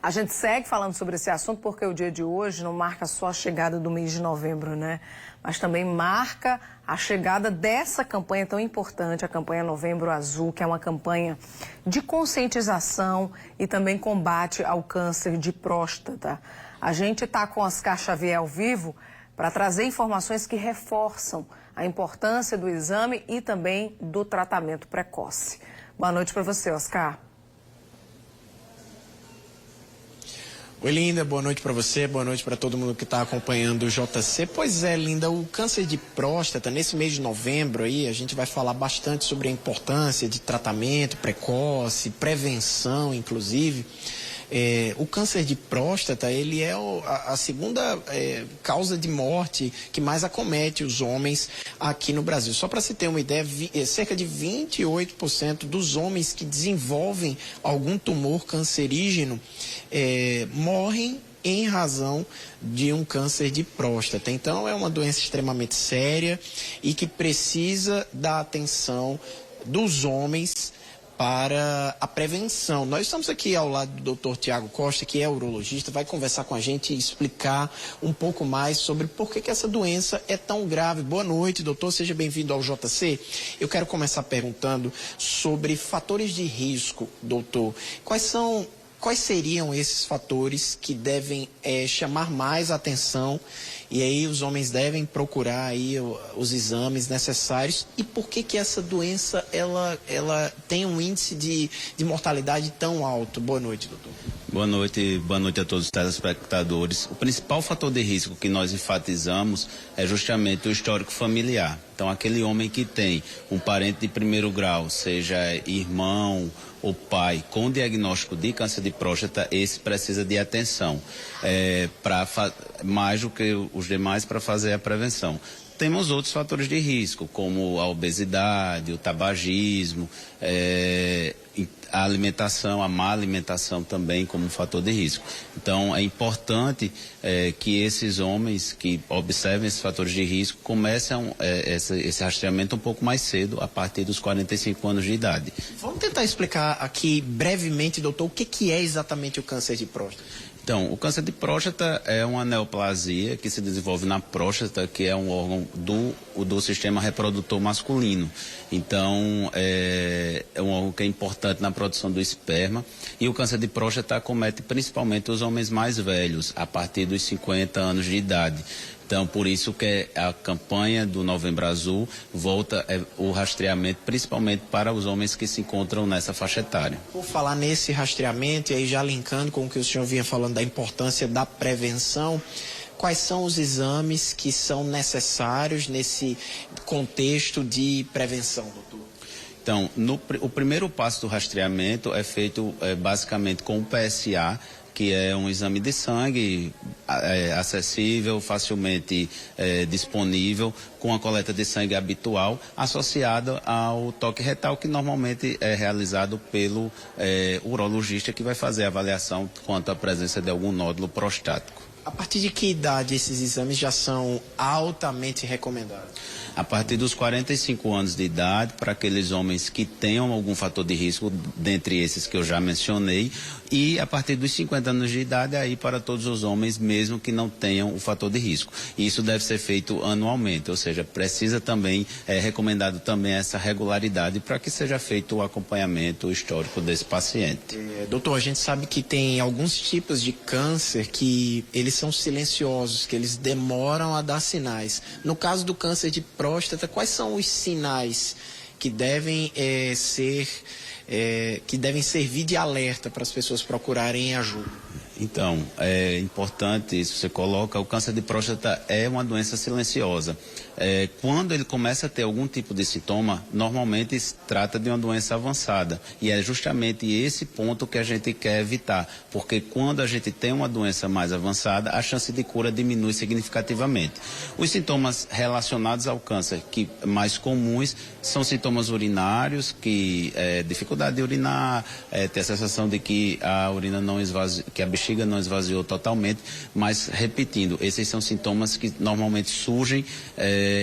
A gente segue falando sobre esse assunto porque o dia de hoje não marca só a chegada do mês de novembro, né? Mas também marca a chegada dessa campanha tão importante, a campanha Novembro Azul, que é uma campanha de conscientização e também combate ao câncer de próstata. A gente está com Oscar Xavier ao vivo para trazer informações que reforçam a importância do exame e também do tratamento precoce. Boa noite para você, Oscar. Oi, Linda, boa noite para você, boa noite para todo mundo que está acompanhando o JC. Pois é, Linda, o câncer de próstata, nesse mês de novembro aí, a gente vai falar bastante sobre a importância de tratamento precoce, prevenção, inclusive. O câncer de próstata, ele é a segunda causa de morte que mais acomete os homens aqui no Brasil. Só para se ter uma ideia, cerca de 28% dos homens que desenvolvem algum tumor cancerígeno morrem em razão de um câncer de próstata. Então, é uma doença extremamente séria e que precisa da atenção dos homens para a prevenção. Nós estamos aqui ao lado do Dr. Tiago Costa, que é urologista, vai conversar com a gente e explicar um pouco mais sobre por que essa doença é tão grave. Boa noite, doutor, seja bem-vindo ao JC. Eu quero começar perguntando sobre fatores de risco, doutor. Quais seriam esses fatores que devem chamar mais atenção e aí os homens devem procurar aí os exames necessários? E por que essa doença ela tem um índice de mortalidade tão alto? Boa noite, doutor. Boa noite a todos os telespectadores. O principal fator de risco que nós enfatizamos é justamente o histórico familiar. Então, aquele homem que tem um parente de primeiro grau, seja irmão ou pai, com diagnóstico de câncer de próstata, esse precisa de atenção, mais do que os demais, para fazer a prevenção. Temos outros fatores de risco, como a obesidade, o tabagismo, a alimentação, a má alimentação também como um fator de risco. Então, é importante que esses homens que observem esses fatores de risco comecem esse rastreamento um pouco mais cedo, a partir dos 45 anos de idade. Vamos tentar explicar aqui brevemente, doutor, o que é exatamente o câncer de próstata? Então, o câncer de próstata é uma neoplasia que se desenvolve na próstata, que é um órgão do sistema reprodutor masculino. Então, é um órgão que é importante na produção do esperma. E o câncer de próstata acomete principalmente os homens mais velhos, a partir dos 50 anos de idade. Então, por isso que a campanha do Novembro Azul volta o rastreamento principalmente para os homens que se encontram nessa faixa etária. Por falar nesse rastreamento, e aí já linkando com o que o senhor vinha falando da importância da prevenção, quais são os exames que são necessários nesse contexto de prevenção, doutor? Então, o primeiro passo do rastreamento é feito basicamente com o PSA, que é um exame de sangue acessível, facilmente disponível, com a coleta de sangue habitual, associada ao toque retal, que normalmente é realizado pelo urologista, que vai fazer a avaliação quanto à presença de algum nódulo prostático. A partir de que idade esses exames já são altamente recomendados? A partir dos 45 anos de idade, para aqueles homens que tenham algum fator de risco, dentre esses que eu já mencionei, e a partir dos 50 anos de idade, aí para todos os homens, mesmo que não tenham o fator de risco. E isso deve ser feito anualmente, ou seja, precisa também, é recomendado também essa regularidade para que seja feito o acompanhamento histórico desse paciente. Doutor, a gente sabe que tem alguns tipos de câncer que eles são silenciosos, que eles demoram a dar sinais. No caso do câncer de próstata, quais são os sinais que devem servir de alerta para as pessoas procurarem ajuda? Então, é importante isso, você coloca, o câncer de próstata é uma doença silenciosa. Quando ele começa a ter algum tipo de sintoma, normalmente se trata de uma doença avançada. E é justamente esse ponto que a gente quer evitar, porque quando a gente tem uma doença mais avançada, a chance de cura diminui significativamente. Os sintomas relacionados ao câncer, que mais comuns, são sintomas urinários, que dificuldade de urinar, ter a sensação de que a urina não esvazia, que a bexiga bexiga não esvaziou totalmente, mas repetindo, esses são sintomas que normalmente surgem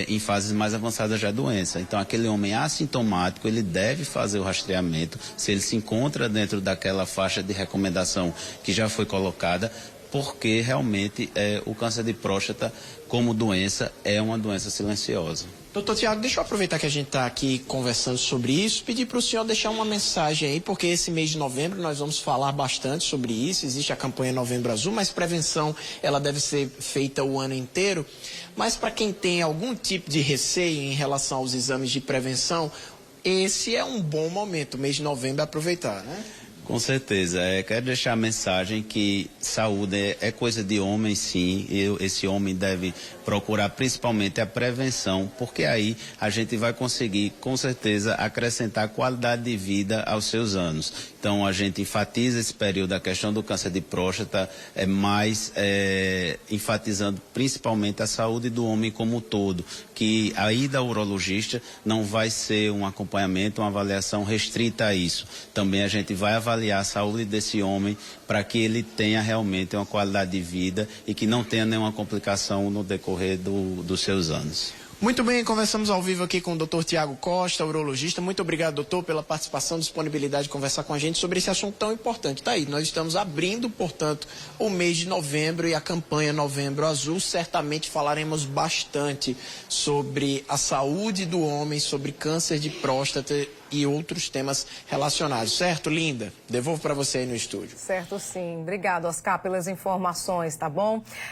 em fases mais avançadas da doença. Então aquele homem assintomático, ele deve fazer o rastreamento, se ele se encontra dentro daquela faixa de recomendação que já foi colocada, porque realmente o câncer de próstata como doença é uma doença silenciosa. Doutor Tiago, deixa eu aproveitar que a gente está aqui conversando sobre isso, pedir para o senhor deixar uma mensagem aí, porque esse mês de novembro nós vamos falar bastante sobre isso, existe a campanha Novembro Azul, mas prevenção ela deve ser feita o ano inteiro. Mas para quem tem algum tipo de receio em relação aos exames de prevenção, esse é um bom momento, o mês de novembro, aproveitar, né? Com certeza. Quero deixar a mensagem que saúde é coisa de homem, sim. Esse homem deve procurar principalmente a prevenção, porque aí a gente vai conseguir, com certeza, acrescentar qualidade de vida aos seus anos. Então, a gente enfatiza esse período, a questão do câncer de próstata, mais enfatizando principalmente a saúde do homem como um todo, que a ida ao urologista não vai ser um acompanhamento, uma avaliação restrita a isso. Também a gente vai avaliar a saúde desse homem para que ele tenha realmente uma qualidade de vida e que não tenha nenhuma complicação no decorrer dos seus anos. Muito bem, conversamos ao vivo aqui com o Dr. Tiago Costa, urologista. Muito obrigado, doutor, pela participação, disponibilidade de conversar com a gente sobre esse assunto tão importante. Tá aí, nós estamos abrindo, portanto, o mês de novembro e a campanha Novembro Azul. Certamente falaremos bastante sobre a saúde do homem, sobre câncer de próstata e outros temas relacionados. Certo, Linda? Devolvo para você aí no estúdio. Certo, sim. Obrigado, Oscar, pelas informações, tá bom?